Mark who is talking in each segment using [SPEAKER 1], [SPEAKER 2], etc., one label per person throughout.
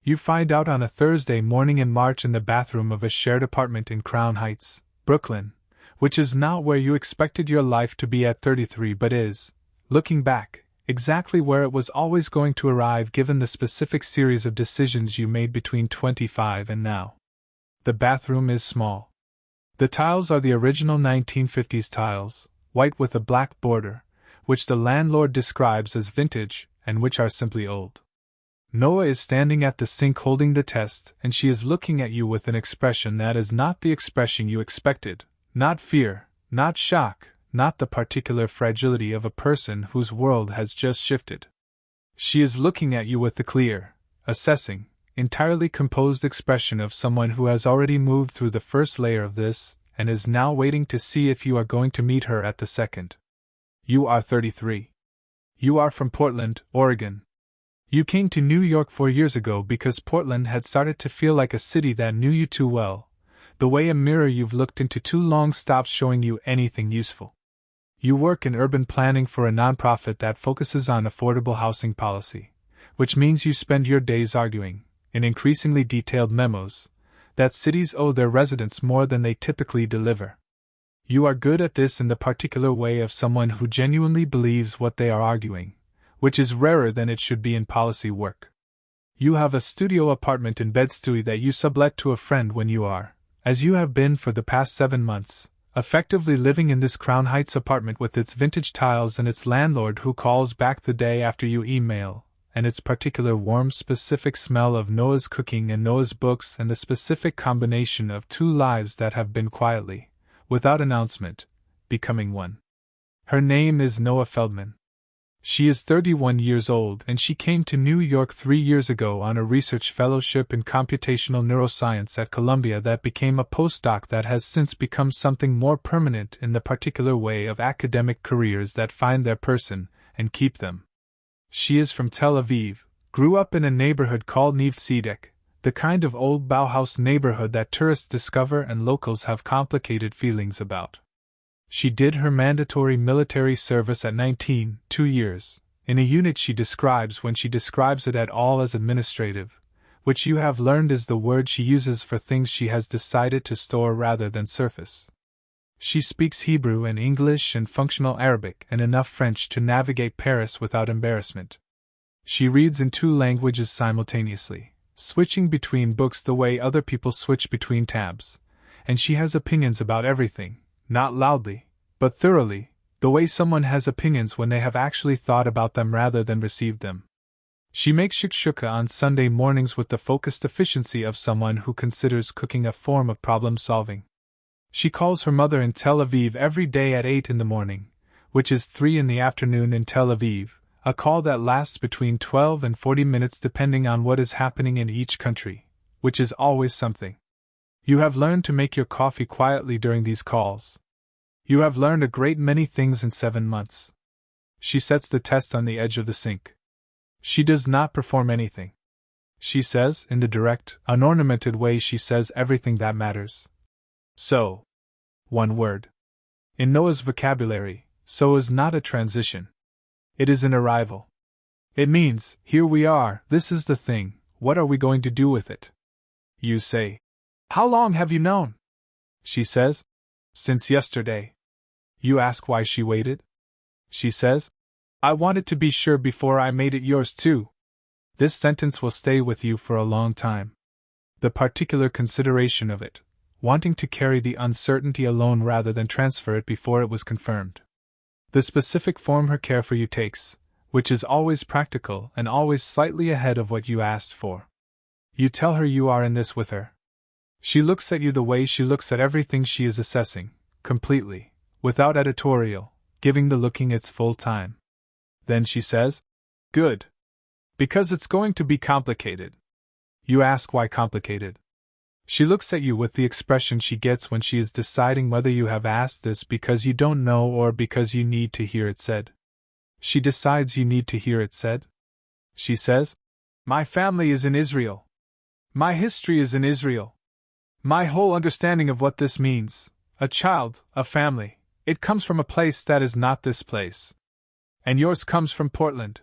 [SPEAKER 1] You find out on a Thursday morning in March in the bathroom of a shared apartment in Crown Heights, Brooklyn, which is not where you expected your life to be at 33 but is, looking back, exactly where it was always going to arrive given the specific series of decisions you made between 25 and now. The bathroom is small. The tiles are the original 1950s tiles, white with a black border, which the landlord describes as vintage, and which are simply old. Noah is standing at the sink holding the test, and she is looking at you with an expression that is not the expression you expected, not fear, not shock, not the particular fragility of a person whose world has just shifted. She is looking at you with the clear, assessing, entirely composed expression of someone who has already moved through the first layer of this, and is now waiting to see if you are going to meet her at the second. You are 33. You are from Portland, Oregon. You came to New York 4 years ago because Portland had started to feel like a city that knew you too well, the way a mirror you've looked into too long stops showing you anything useful. You work in urban planning for a nonprofit that focuses on affordable housing policy, which means you spend your days arguing, in increasingly detailed memos, that cities owe their residents more than they typically deliver. You are good at this in the particular way of someone who genuinely believes what they are arguing, which is rarer than it should be in policy work. You have a studio apartment in Bed-Stuy that you sublet to a friend when you are, as you have been for the past 7 months, effectively living in this Crown Heights apartment with its vintage tiles and its landlord who calls back the day after you email, and its particular warm specific smell of Noah's cooking and Noah's books and the specific combination of two lives that have been quietly, without announcement, becoming one. Her name is Noah Feldman. She is 31 years old and she came to New York 3 years ago on a research fellowship in computational neuroscience at Columbia that became a postdoc that has since become something more permanent in the particular way of academic careers that find their person and keep them. She is from Tel Aviv, grew up in a neighborhood called Neve Tzedek, the kind of old Bauhaus neighborhood that tourists discover and locals have complicated feelings about. She did her mandatory military service at 19, 2 years, in a unit she describes when she describes it at all as administrative, which you have learned is the word she uses for things she has decided to store rather than surface. She speaks Hebrew and English and functional Arabic and enough French to navigate Paris without embarrassment. She reads in 2 languages simultaneously, switching between books the way other people switch between tabs, and she has opinions about everything. Not loudly, but thoroughly, the way someone has opinions when they have actually thought about them rather than received them. She makes shakshuka on Sunday mornings with the focused efficiency of someone who considers cooking a form of problem solving. She calls her mother in Tel Aviv every day at 8 in the morning, which is 3 in the afternoon in Tel Aviv, a call that lasts between 12 and 40 minutes depending on what is happening in each country, which is always something. You have learned to make your coffee quietly during these calls. You have learned a great many things in 7 months. She sets the test on the edge of the sink. She does not perform anything. She says, in the direct, unornamented way she says everything that matters. So. One word. In Noah's vocabulary, so is not a transition. It is an arrival. It means, here we are, this is the thing, what are we going to do with it? You say, how long have you known? She says, since yesterday. You ask why she waited? She says, I wanted to be sure before I made it yours too. This sentence will stay with you for a long time. The particular consideration of it, wanting to carry the uncertainty alone rather than transfer it before it was confirmed. The specific form her care for you takes, which is always practical and always slightly ahead of what you asked for. You tell her you are in this with her. She looks at you the way she looks at everything she is assessing, completely, without editorial, giving the looking its full time. Then she says, good. Because it's going to be complicated. You ask why complicated. She looks at you with the expression she gets when she is deciding whether you have asked this because you don't know or because you need to hear it said. She decides you need to hear it said. She says, my family is in Israel. My history is in Israel. My whole understanding of what this means, a child, a family, it comes from a place that is not this place. And yours comes from Portland.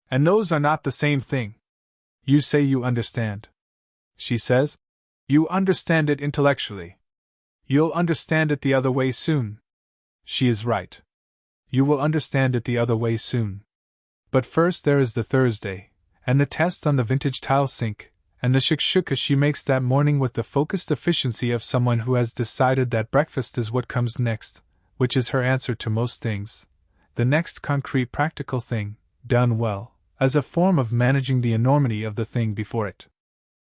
[SPEAKER 1] And those are not the same thing. You say you understand. She says. You understand it intellectually. You'll understand it the other way soon. She is right. You will understand it the other way soon. But first there is the Thursday, and the test on the vintage tile sink, and the shakshuka she makes that morning with the focused efficiency of someone who has decided that breakfast is what comes next, which is her answer to most things. The next concrete practical thing, done well, as a form of managing the enormity of the thing before it.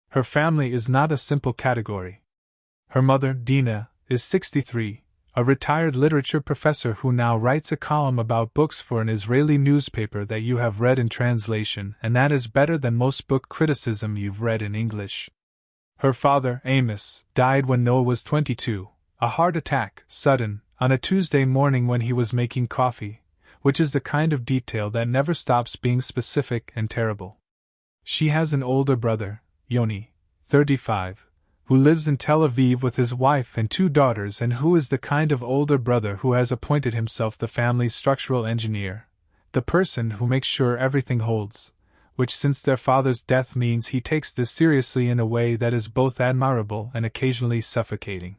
[SPEAKER 1] Her family is not a simple category. Her mother, Dina, is 63, a retired literature professor who now writes a column about books for an Israeli newspaper that you have read in translation, and that is better than most book criticism you've read in English. Her father, Amos, died when Noah was 22, a heart attack, sudden, on a Tuesday morning when he was making coffee, which is the kind of detail that never stops being specific and terrible. She has an older brother, Yoni, 35, who lives in Tel Aviv with his wife and 2 daughters and who is the kind of older brother who has appointed himself the family's structural engineer, the person who makes sure everything holds, which since their father's death means he takes this seriously in a way that is both admirable and occasionally suffocating.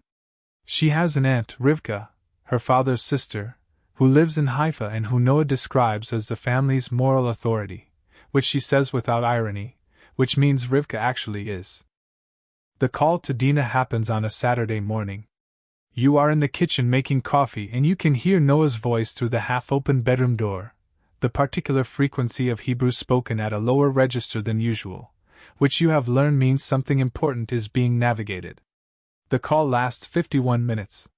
[SPEAKER 1] She has an aunt, Rivka, her father's sister, who lives in Haifa and who Noah describes as the family's moral authority, which she says without irony, which means Rivka actually is. The call to Dina happens on a Saturday morning. You are in the kitchen making coffee and you can hear Noah's voice through the half-open bedroom door, the particular frequency of Hebrew spoken at a lower register than usual, which you have learned means something important is being navigated. The call lasts 51 minutes.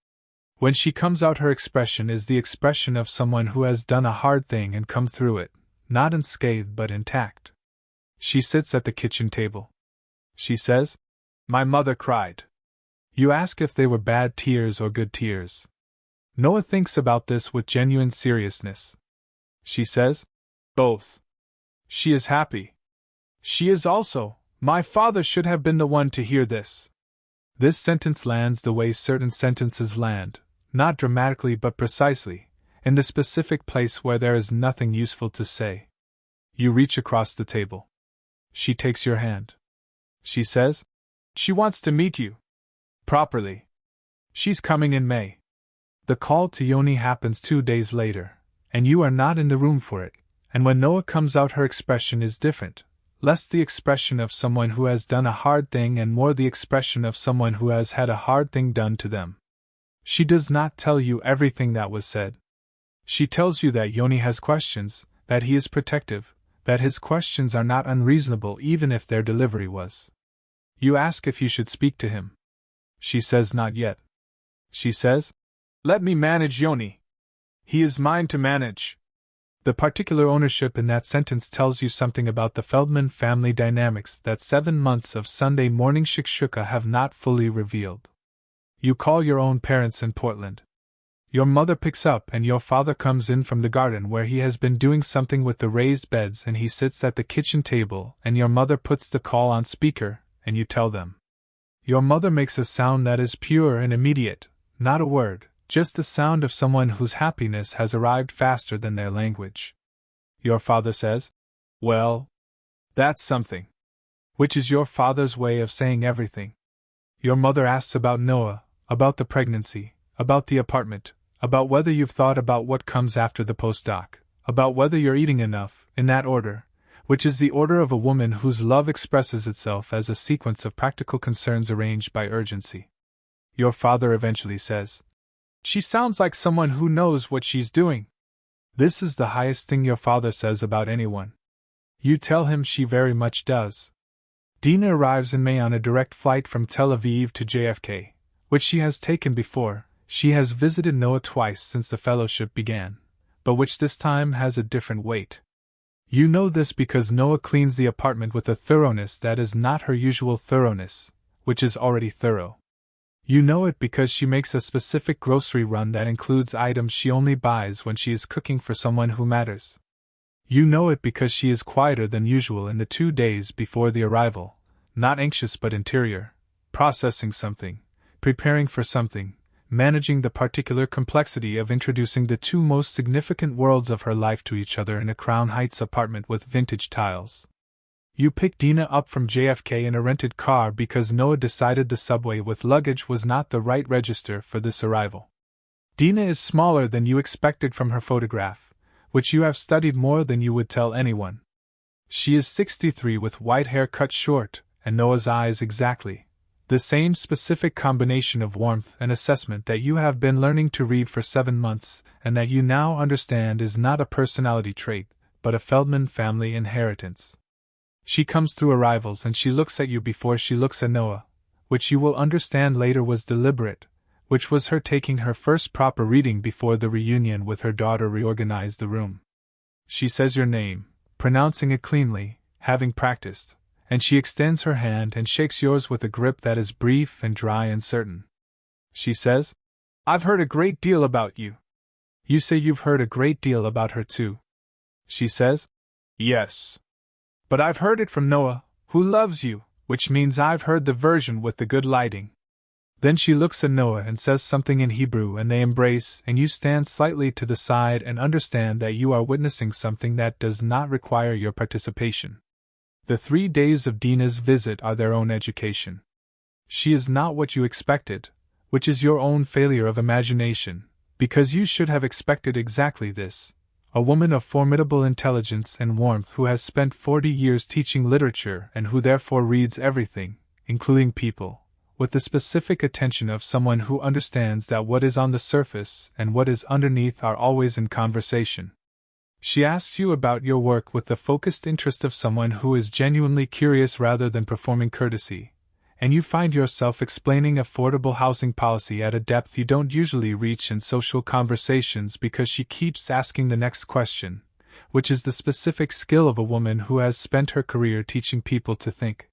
[SPEAKER 1] When she comes out, her expression is the expression of someone who has done a hard thing and come through it, not unscathed but intact. She sits at the kitchen table. She says, "My mother cried." You ask if they were bad tears or good tears. Noah thinks about this with genuine seriousness. She says, "Both." She is happy. She is also, "My father should have been the one to hear this." This sentence lands the way certain sentences land, not dramatically but precisely, in the specific place where there is nothing useful to say. You reach across the table. She takes your hand. She says, "She wants to meet you. Properly. She's coming in May." The call to Yoni happens 2 days later, and you are not in the room for it, and when Noah comes out her expression is different, less the expression of someone who has done a hard thing and more the expression of someone who has had a hard thing done to them. She does not tell you everything that was said. She tells you that Yoni has questions, that he is protective, that his questions are not unreasonable even if their delivery was. You ask if you should speak to him. She says not yet. She says, "Let me manage Yoni. He is mine to manage." The particular ownership in that sentence tells you something about the Feldman family dynamics that 7 months of Sunday morning shakshuka have not fully revealed. You call your own parents in Portland. Your mother picks up and your father comes in from the garden where he has been doing something with the raised beds and he sits at the kitchen table and your mother puts the call on speaker and you tell them. Your mother makes a sound that is pure and immediate, not a word, just the sound of someone whose happiness has arrived faster than their language. Your father says, "Well, that's something." Which is your father's way of saying everything. Your mother asks about Noah, about the pregnancy, about the apartment, about whether you've thought about what comes after the postdoc, about whether you're eating enough, in that order, which is the order of a woman whose love expresses itself as a sequence of practical concerns arranged by urgency. Your father eventually says, "She sounds like someone who knows what she's doing." This is the highest thing your father says about anyone. You tell him she very much does. Dina arrives in May on a direct flight from Tel Aviv to JFK, which she has taken before. She has visited Noah twice since the fellowship began, but which this time has a different weight. You know this because Noah cleans the apartment with a thoroughness that is not her usual thoroughness, which is already thorough. You know it because she makes a specific grocery run that includes items she only buys when she is cooking for someone who matters. You know it because she is quieter than usual in the 2 days before the arrival, not anxious but interior, processing something, preparing for something, managing the particular complexity of introducing the 2 most significant worlds of her life to each other in a Crown Heights apartment with vintage tiles. You pick Dina up from JFK in a rented car because Noah decided the subway with luggage was not the right register for this arrival. Dina is smaller than you expected from her photograph, which you have studied more than you would tell anyone. She is 63 with white hair cut short, and Noah's eyes exactly the same specific combination of warmth and assessment that you have been learning to read for 7 months, and that you now understand is not a personality trait, but a Feldman family inheritance. She comes through arrivals and she looks at you before she looks at Noah, which you will understand later was deliberate, which was her taking her first proper reading before the reunion with her daughter reorganized the room. She says your name, pronouncing it cleanly, having practiced, and she extends her hand and shakes yours with a grip that is brief and dry and certain. She says, "I've heard a great deal about you." You say you've heard a great deal about her too. She says, "Yes. But I've heard it from Noah, who loves you, which means I've heard the version with the good lighting." Then she looks at Noah and says something in Hebrew and they embrace and you stand slightly to the side and understand that you are witnessing something that does not require your participation. The 3 days of Dina's visit are their own education. She is not what you expected, which is your own failure of imagination, because you should have expected exactly this. A woman of formidable intelligence and warmth who has spent 40 years teaching literature and who therefore reads everything, including people, with the specific attention of someone who understands that what is on the surface and what is underneath are always in conversation. She asks you about your work with the focused interest of someone who is genuinely curious rather than performing courtesy, and you find yourself explaining affordable housing policy at a depth you don't usually reach in social conversations because she keeps asking the next question, which is the specific skill of a woman who has spent her career teaching people to think.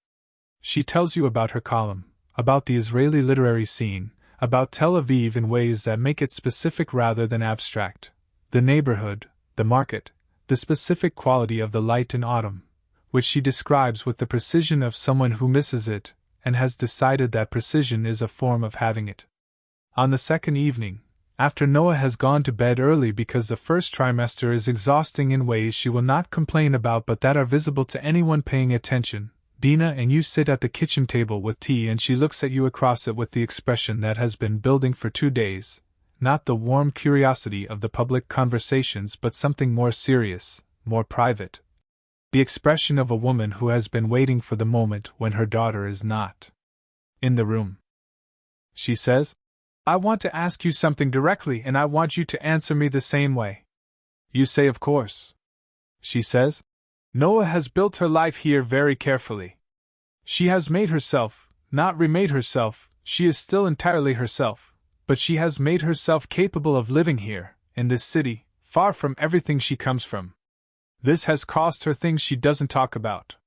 [SPEAKER 1] She tells you about her column, about the Israeli literary scene, about Tel Aviv in ways that make it specific rather than abstract, the neighborhood, the market, the specific quality of the light in autumn, which she describes with the precision of someone who misses it, and has decided that precision is a form of having it. On the second evening, after Noah has gone to bed early because the first trimester is exhausting in ways she will not complain about but that are visible to anyone paying attention, Dina and you sit at the kitchen table with tea and she looks at you across it with the expression that has been building for 2 days, not the warm curiosity of the public conversations but something more serious, more private. The expression of a woman who has been waiting for the moment when her daughter is not in the room. She says, "I want to ask you something directly and I want you to answer me the same way." You say, "Of course." She says, "Noah has built her life here very carefully. She has made herself, not remade herself, she is still entirely herself, but she has made herself capable of living here, in this city, far from everything she comes from. This has cost her things she doesn't talk about.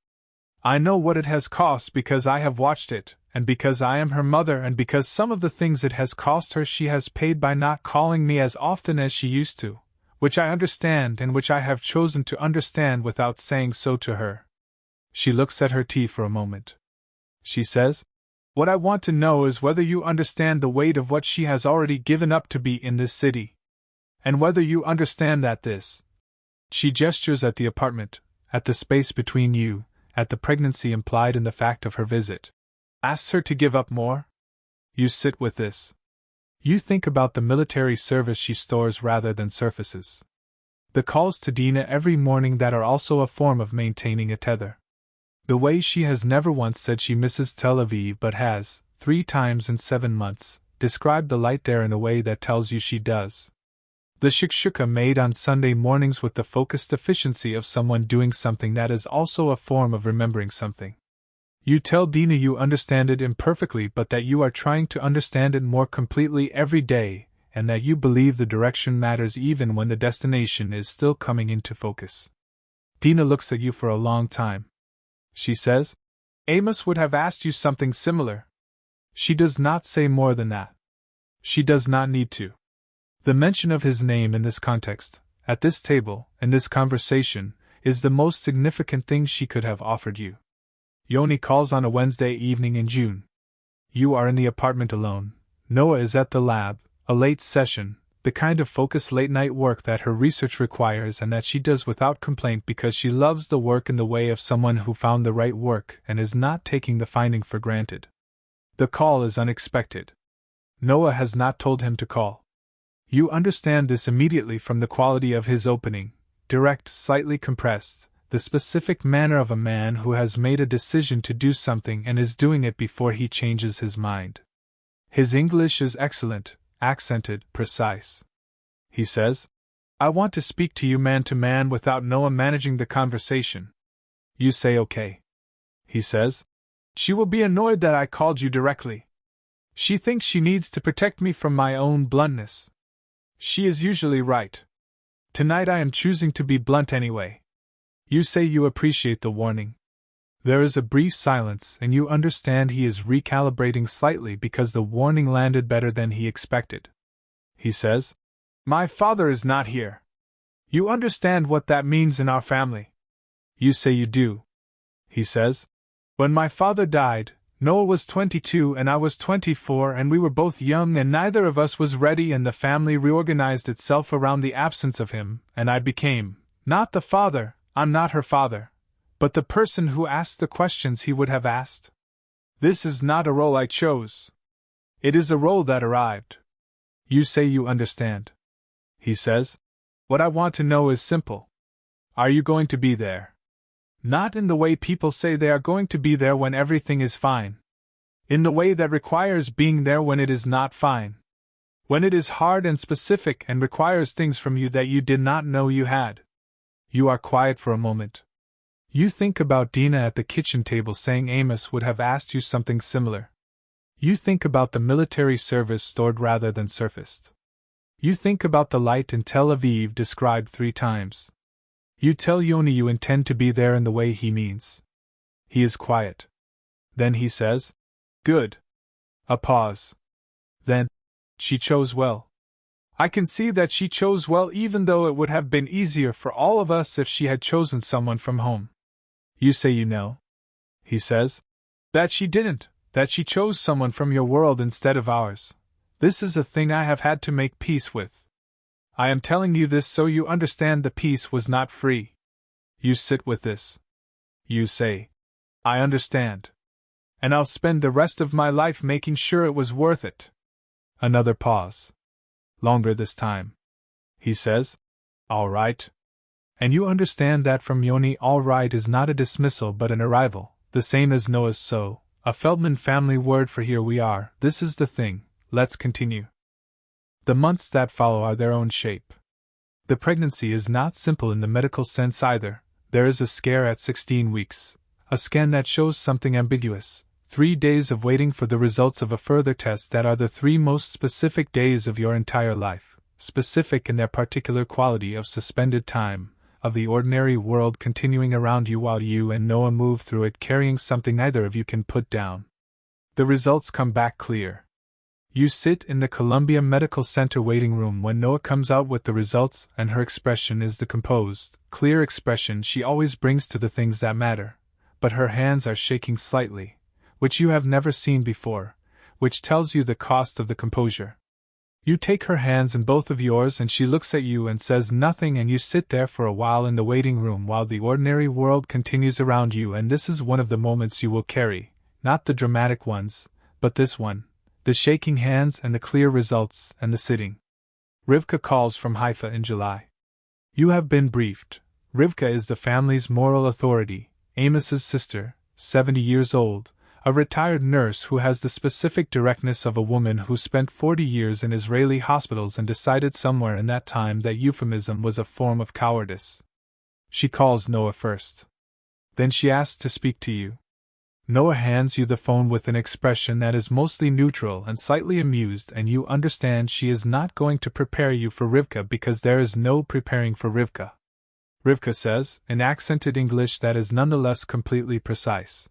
[SPEAKER 1] I know what it has cost because I have watched it, and because I am her mother and because some of the things it has cost her she has paid by not calling me as often as she used to, which I understand and which I have chosen to understand without saying so to her." She looks at her tea for a moment. She says, "What I want to know is whether you understand the weight of what she has already given up to be in this city. And whether you understand that this—" She gestures at the apartment, at the space between you, at the pregnancy implied in the fact of her visit. "Asks her to give up more?" You sit with this. You think about the military service she stores rather than surfaces. The calls to Dina every morning that are also a form of maintaining a tether. The way she has never once said she misses Tel Aviv but has, 3 times in 7 months, described the light there in a way that tells you she does. The shakshuka made on Sunday mornings with the focused efficiency of someone doing something that is also a form of remembering something. You tell Dina you understand it imperfectly but that you are trying to understand it more completely every day, and that you believe the direction matters even when the destination is still coming into focus. Dina looks at you for a long time. She says, "Amos would have asked you something similar." She does not say more than that. She does not need to. The mention of his name in this context, at this table, in this conversation, is the most significant thing she could have offered you. Yoni calls on a Wednesday evening in June. You are in the apartment alone. Noah is at the lab, a late session, the kind of focused late-night work that her research requires and that she does without complaint because she loves the work in the way of someone who found the right work and is not taking the finding for granted. The call is unexpected. Noah has not told him to call. You understand this immediately from the quality of his opening, direct, slightly compressed, the specific manner of a man who has made a decision to do something and is doing it before he changes his mind. His English is excellent, accented, precise. He says, "I want to speak to you man to man without Noah managing the conversation." You say okay. He says, "She will be annoyed that I called you directly. She thinks she needs to protect me from my own bluntness. She is usually right. Tonight I am choosing to be blunt anyway." You say you appreciate the warning. There is a brief silence and you understand he is recalibrating slightly because the warning landed better than he expected. He says, "My father is not here. You understand what that means in our family?" You say you do. He says, "When my father died, Noah was 22 and I was 24 and we were both young and neither of us was ready and the family reorganized itself around the absence of him and I became, not the father, I'm not her father, but the person who asked the questions he would have asked. This is not a role I chose. It is a role that arrived." You say you understand. He says, "What I want to know is simple. Are you going to be there? Not in the way people say they are going to be there when everything is fine. In the way that requires being there when it is not fine. When it is hard and specific and requires things from you that you did not know you had." You are quiet for a moment. You think about Dina at the kitchen table saying Amos would have asked you something similar. You think about the military service stored rather than surfaced. You think about the light in Tel Aviv described 3 times. You tell Yoni you intend to be there in the way he means. He is quiet. Then he says, "Good." A pause. Then, "She chose well. I can see that she chose well even though it would have been easier for all of us if she had chosen someone from home." You say you know. He says, "That she didn't, that she chose someone from your world instead of ours. This is a thing I have had to make peace with. I am telling you this so you understand the peace was not free." You sit with this. You say, "I understand. And I'll spend the rest of my life making sure it was worth it." Another pause. Longer this time. He says, "All right." And you understand that from Yoni all right is not a dismissal but an arrival, the same as Noah's so, a Feldman family word for here we are, this is the thing, let's continue. The months that follow are their own shape. The pregnancy is not simple in the medical sense either. There is a scare at 16 weeks, a scan that shows something ambiguous, 3 days of waiting for the results of a further test that are the 3 most specific days of your entire life, specific in their particular quality of suspended time, of the ordinary world continuing around you while you and Noah move through it carrying something neither of you can put down. The results come back clear. You sit in the Columbia Medical Center waiting room when Noah comes out with the results and her expression is the composed, clear expression she always brings to the things that matter, but her hands are shaking slightly, which you have never seen before, which tells you the cost of the composure. You take her hands in both of yours and she looks at you and says nothing and you sit there for a while in the waiting room while the ordinary world continues around you and this is one of the moments you will carry, not the dramatic ones, but this one, the shaking hands and the clear results and the sitting. Rivka calls from Haifa in July. You have been briefed. Rivka is the family's moral authority, Amos's sister, 70 years old, a retired nurse who has the specific directness of a woman who spent 40 years in Israeli hospitals and decided somewhere in that time that euphemism was a form of cowardice. She calls Noah first. Then she asks to speak to you. Noah hands you the phone with an expression that is mostly neutral and slightly amused and you understand she is not going to prepare you for Rivka because there is no preparing for Rivka. Rivka says, in accented English that is nonetheless completely precise,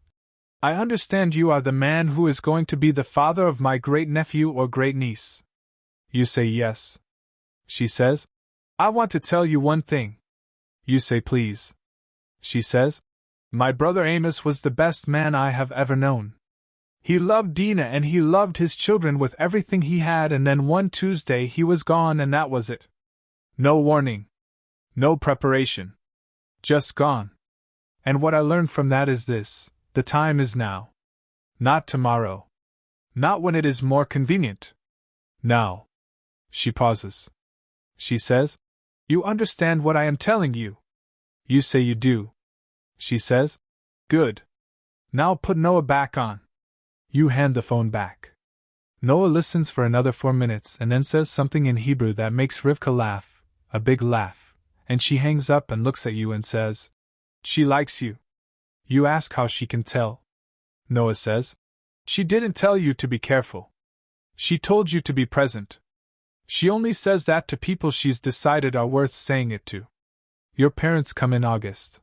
[SPEAKER 1] "I understand you are the man who is going to be the father of my great-nephew or great-niece." You say yes. She says, "I want to tell you one thing." You say please. She says, "My brother Amos was the best man I have ever known. He loved Dina and he loved his children with everything he had, and then one Tuesday he was gone and that was it. No warning. No preparation. Just gone. And what I learned from that is this: the time is now. Not tomorrow. Not when it is more convenient. Now. She pauses. She says, "You understand what I am telling you?" You say you do. She says, "Good. Now put Noah back on." You hand the phone back. Noah listens for another 4 minutes and then says something in Hebrew that makes Rivka laugh, a big laugh, and she hangs up and looks at you and says, "She likes you." You ask how she can tell. Noah says, "She didn't tell you to be careful. She told you to be present. She only says that to people she's decided are worth saying it to." Your parents come in August.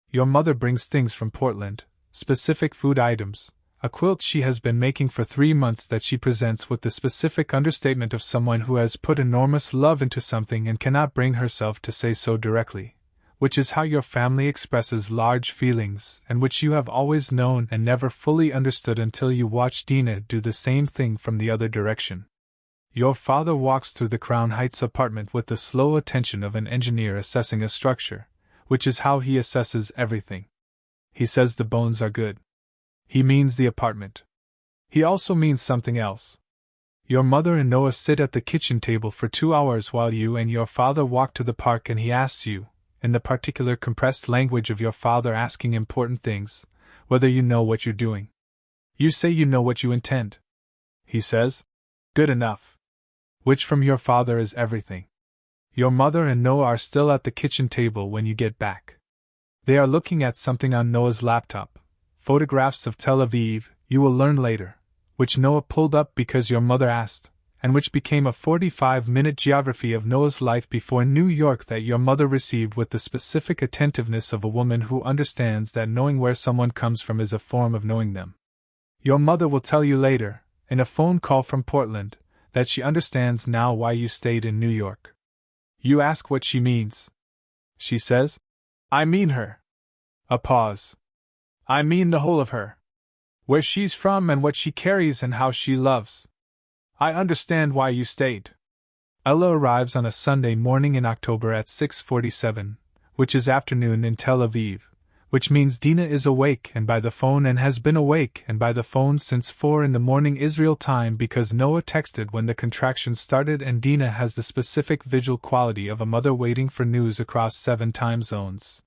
[SPEAKER 1] Your mother brings things from Portland, specific food items, a quilt she has been making for 3 months that she presents with the specific understatement of someone who has put enormous love into something and cannot bring herself to say so directly, which is how your family expresses large feelings and which you have always known and never fully understood until you watch Dina do the same thing from the other direction. Your father walks through the Crown Heights apartment with the slow attention of an engineer assessing a structure, which is how he assesses everything. He says the bones are good. He means the apartment. He also means something else. Your mother and Noah sit at the kitchen table for 2 hours while you and your father walk to the park, and he asks you, in the particular compressed language of your father asking important things, whether you know what you're doing. You say you know what you intend. He says, "Good enough." Which from your father is everything. Your mother and Noah are still at the kitchen table when you get back. They are looking at something on Noah's laptop, photographs of Tel Aviv, you will learn later, which Noah pulled up because your mother asked, and which became a 45-minute geography of Noah's life before New York that your mother received with the specific attentiveness of a woman who understands that knowing where someone comes from is a form of knowing them. Your mother will tell you later, in a phone call from Portland, that she understands now why you stayed in New York. You ask what she means. She says, "I mean her." A pause. "I mean the whole of her. Where she's from and what she carries and how she loves. I understand why you stayed." Ella arrives on a Sunday morning in October at 6:47, which is afternoon in Tel Aviv, which means Dina is awake and by the phone and has been awake and by the phone since 4 in the morning Israel time because Noah texted when the contractions started, and Dina has the specific vigil quality of a mother waiting for news across 7 time zones.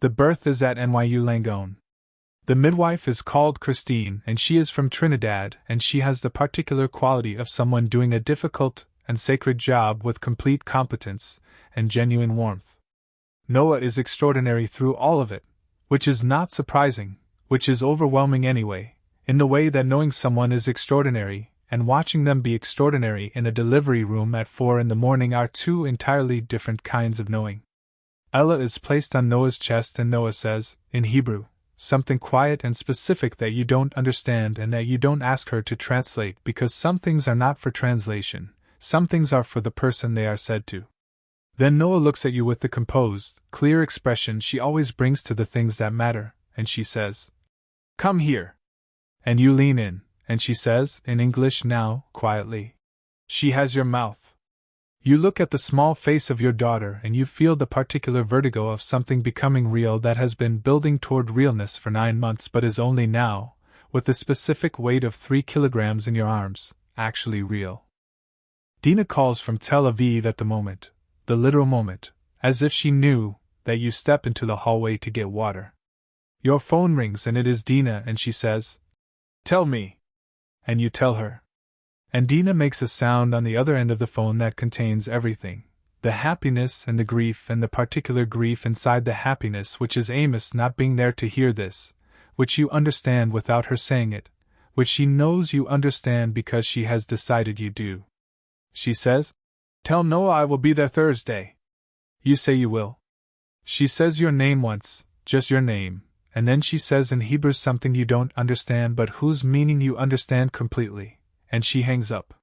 [SPEAKER 1] The birth is at NYU Langone. The midwife is called Christine and she is from Trinidad, and she has the particular quality of someone doing a difficult and sacred job with complete competence and genuine warmth. Noah is extraordinary through all of it, which is not surprising, which is overwhelming anyway, in the way that knowing someone is extraordinary and watching them be extraordinary in a delivery room at 4 in the morning are 2 entirely different kinds of knowing. Ella is placed on Noah's chest and Noah says, in Hebrew, something quiet and specific that you don't understand and that you don't ask her to translate because some things are not for translation, some things are for the person they are said to. Then Noah looks at you with the composed, clear expression she always brings to the things that matter, and she says, "Come here." And you lean in, and she says, in English now, quietly, "She has your mouth." You look at the small face of your daughter and you feel the particular vertigo of something becoming real that has been building toward realness for 9 months but is only now, with the specific weight of 3 kilograms in your arms, actually real. Dina calls from Tel Aviv at the moment, the literal moment, as if she knew that you step into the hallway to get water. Your phone rings and it is Dina and she says, "Tell me." And you tell her. And Dina makes a sound on the other end of the phone that contains everything, the happiness and the grief and the particular grief inside the happiness, which is Amos not being there to hear this, which you understand without her saying it, which she knows you understand because she has decided you do. She says, "Tell Noah I will be there Thursday." You say you will. She says your name once, just your name, and then she says in Hebrew something you don't understand but whose meaning you understand completely, and she hangs up.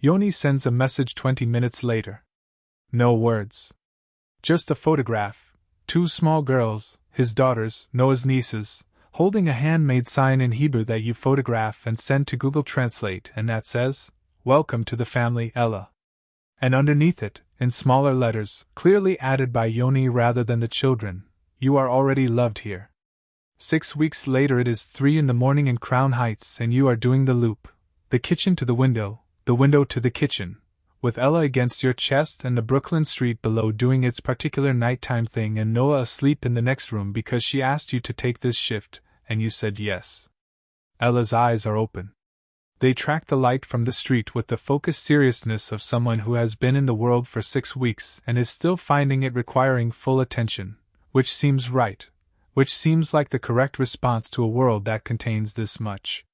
[SPEAKER 1] Yoni sends a message 20 minutes later. No words. Just a photograph, 2 small girls, his daughters, Noah's nieces, holding a handmade sign in Hebrew that you photograph and send to Google Translate, and that says, "Welcome to the family, Ella." And underneath it, in smaller letters, clearly added by Yoni rather than the children, "You are already loved here." 6 weeks later it is 3 in the morning in Crown Heights and you are doing the loop. The kitchen to the window to the kitchen, with Ella against your chest and the Brooklyn street below doing its particular nighttime thing and Noah asleep in the next room because she asked you to take this shift, and you said yes. Ella's eyes are open. They track the light from the street with the focused seriousness of someone who has been in the world for 6 weeks and is still finding it requiring full attention, which seems right, which seems like the correct response to a world that contains this much.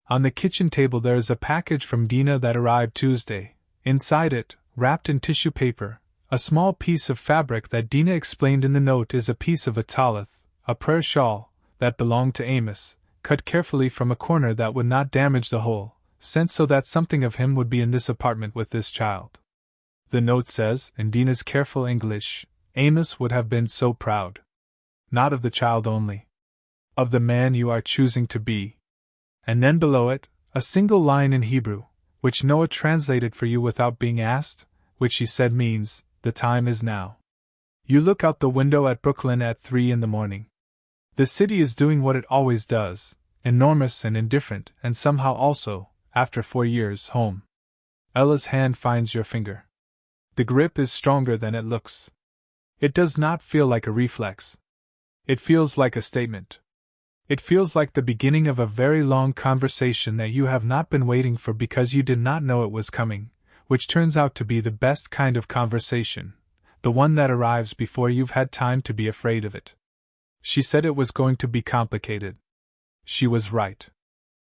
[SPEAKER 1] On the kitchen table there is a package from Dina that arrived Tuesday. Inside it, wrapped in tissue paper, a small piece of fabric that Dina explained in the note is a piece of a talith, a prayer shawl, that belonged to Amos, cut carefully from a corner that would not damage the whole, sent so that something of him would be in this apartment with this child. The note says, in Dina's careful English, Amos would have been so proud. Not of the child only. Of the man you are choosing to be. And then below it, a single line in Hebrew, which Noah translated for you without being asked, which he said means, "The time is now." You look out the window at Brooklyn at 3 in the morning. The city is doing what it always does, enormous and indifferent, and somehow also, after 4 years, home. Ella's hand finds your finger. The grip is stronger than it looks. It does not feel like a reflex. It feels like a statement. It feels like the beginning of a very long conversation that you have not been waiting for because you did not know it was coming, which turns out to be the best kind of conversation, the one that arrives before you've had time to be afraid of it. She said it was going to be complicated. She was right.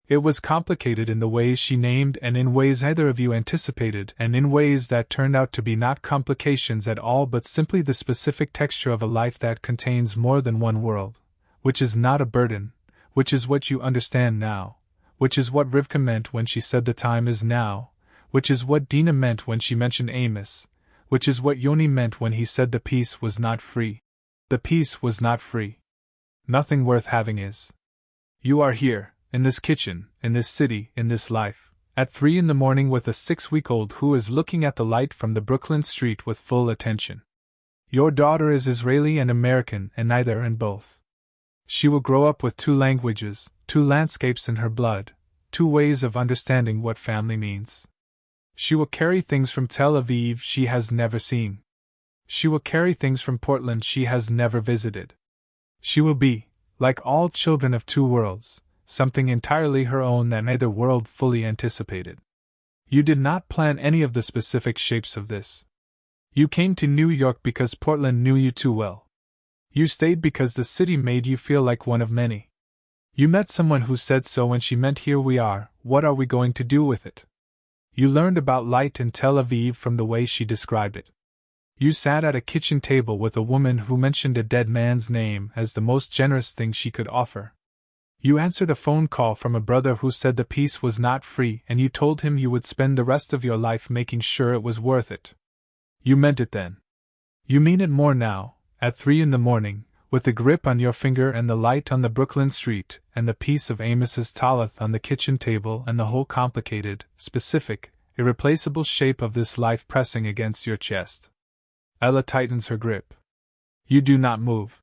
[SPEAKER 1] It was complicated in the ways she named and in ways neither of you anticipated and in ways that turned out to be not complications at all but simply the specific texture of a life that contains more than one world, which is not a burden, which is what you understand now, which is what Rivka meant when she said the time is now, which is what Dina meant when she mentioned Amos, which is what Yoni meant when he said the peace was not free. The peace was not free. Nothing worth having is. You are here, in this kitchen, in this city, in this life, at 3 in the morning with a 6-week-old who is looking at the light from the Brooklyn street with full attention. Your daughter is Israeli and American and neither and both. She will grow up with 2 languages, 2 landscapes in her blood, 2 ways of understanding what family means. She will carry things from Tel Aviv she has never seen. She will carry things from Portland she has never visited. She will be, like all children of 2 worlds, something entirely her own that neither world fully anticipated. You did not plan any of the specific shapes of this. You came to New York because Portland knew you too well. You stayed because the city made you feel like one of many. You met someone who said so when she meant here we are, what are we going to do with it? You learned about light in Tel Aviv from the way she described it. You sat at a kitchen table with a woman who mentioned a dead man's name as the most generous thing she could offer. You answered a phone call from a brother who said the peace was not free and you told him you would spend the rest of your life making sure it was worth it. You meant it then. You mean it more now, at 3 in the morning, with the grip on your finger and the light on the Brooklyn street and the piece of Amos's talith on the kitchen table and the whole complicated, specific, irreplaceable shape of this life pressing against your chest. Ella tightens her grip. You do not move.